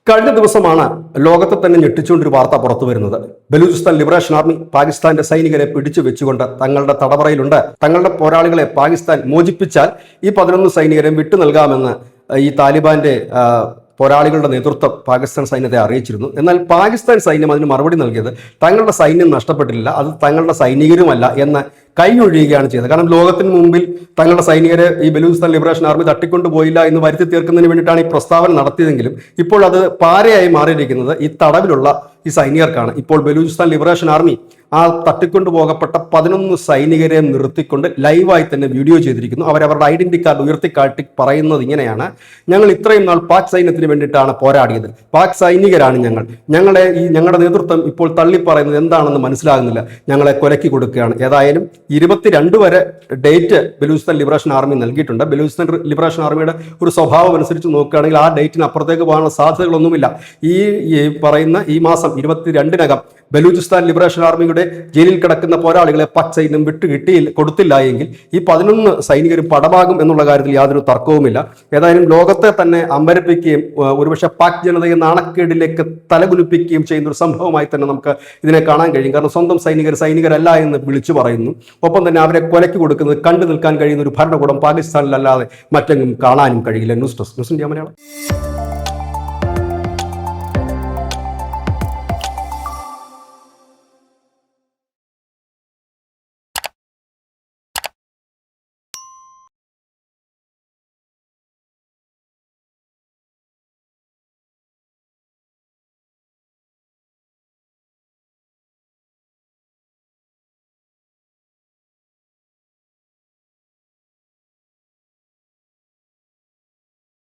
കഴിഞ്ഞ ദിവസമാണ് ലോകത്തെ തന്നെ ഞെട്ടിച്ചുകൊണ്ടൊരു വാർത്ത പുറത്തു വരുന്നത്. ബലൂചിസ്ഥാൻ ലിബറേഷൻ ആർമി പാകിസ്ഥാന്റെ സൈനികരെ പിടിച്ചു വെച്ചുകൊണ്ട് തങ്ങളുടെ തടവറയിലുണ്ട്. തങ്ങളുടെ പോരാളികളെ പാകിസ്ഥാൻ മോചിപ്പിച്ചാൽ ഈ 11 സൈനികരെ വിട്ടു നൽകാമെന്ന് ഈ താലിബാന്റെ പോരാളികളുടെ നേതൃത്വം പാകിസ്ഥാൻ സൈന്യത്തെ അറിയിച്ചിരുന്നു. എന്നാൽ പാകിസ്ഥാൻ സൈന്യം അതിന് മറുപടി നൽകിയത് തങ്ങളുടെ സൈന്യം നഷ്ടപ്പെട്ടില്ല, അത് തങ്ങളുടെ സൈനികരുമല്ല എന്ന് കൈയൊഴിയുകയാണ് ചെയ്തത്. കാരണം ലോകത്തിന് മുമ്പിൽ തങ്ങളുടെ സൈനികരെ ഈ ബലൂചിസ്ഥാൻ ലിബറേഷൻ ആർമി തട്ടിക്കൊണ്ടുപോയില്ല എന്ന് വരുത്തി തീർക്കുന്നതിന് വേണ്ടിയിട്ടാണ് ഈ പ്രസ്താവന നടത്തിയതെങ്കിലും ഇപ്പോൾ അത് പാരയായി മാറിയിരിക്കുന്നത് ഈ തടവിലുള്ള ഈ സൈനികർക്കാണ്. ഇപ്പോൾ ബലൂചിസ്ഥാൻ ലിബറേഷൻ ആർമി ആ തട്ടിക്കൊണ്ടുപോകപ്പെട്ട 11 സൈനികരെ നിർത്തിക്കൊണ്ട് ലൈവായി തന്നെ വീഡിയോ ചെയ്തിരിക്കുന്നു. അവരവരുടെ ഐഡന്റിറ്റി കാർഡ് ഉയർത്തിക്കാട്ടി പറയുന്നത് ഇങ്ങനെയാണ്: ഞങ്ങൾ ഇത്രയും നാൾ പാക് സൈന്യത്തിന് വേണ്ടിയിട്ടാണ് പോരാടിയത്, പാക് സൈനികരാണ് ഞങ്ങളുടെ നേതൃത്വം ഇപ്പോൾ തള്ളിപ്പറയുന്നത് എന്താണെന്ന് മനസ്സിലാകുന്നില്ല, ഞങ്ങളെ കൊലക്കി കൊടുക്കുകയാണ്. ഏതായാലും 22 വരെ ഡേറ്റ് ബലൂചിസ്ഥാൻ ലിബറേഷൻ ആർമി നൽകിയിട്ടുണ്ട്. ബലൂചിസ്ഥാൻ ലിബറേഷൻ ആർമിയുടെ ഒരു സ്വഭാവം അനുസരിച്ച് നോക്കുകയാണെങ്കിൽ ആ ഡേറ്റിന് അപ്പുറത്തേക്ക് പോകാനുള്ള സാധ്യതകളൊന്നുമില്ല. ഈ പറയുന്ന ഈ മാസം 22-നകം ബലൂചിസ്ഥാൻ ലിബറേഷൻ ആർമിയുടെ ജയിലിൽ കിടക്കുന്ന പോരാളികളെ പാക് സൈന്യം കൊടുത്തില്ല എങ്കിൽ ഈ 11 സൈനികരും പടമാകും എന്നുള്ള കാര്യത്തിൽ യാതൊരു തർക്കവുമില്ല. ഏതായാലും ലോകത്തെ തന്നെ അമ്പരപ്പിക്കുകയും ഒരുപക്ഷെ പാക് ജനതയെ നാണക്കേടിലേക്ക് തലകുലിപ്പിക്കുകയും ചെയ്യുന്ന ഒരു സംഭവമായി തന്നെ നമുക്ക് ഇതിനെ കാണാൻ കഴിയും. കാരണം സ്വന്തം സൈനികരല്ല എന്ന് വിളിച്ചു പറയുന്നു. ഒപ്പം തന്നെ അവരെ കൊലയ്ക്ക് കൊടുക്കുന്നത് കണ്ടു നിൽക്കാൻ കഴിയുന്ന ഒരു ഭരണകൂടം പാകിസ്ഥാനിലല്ലാതെ മറ്റെങ്ങും കാണാനും കഴിയില്ല. News desk news India Malayalam.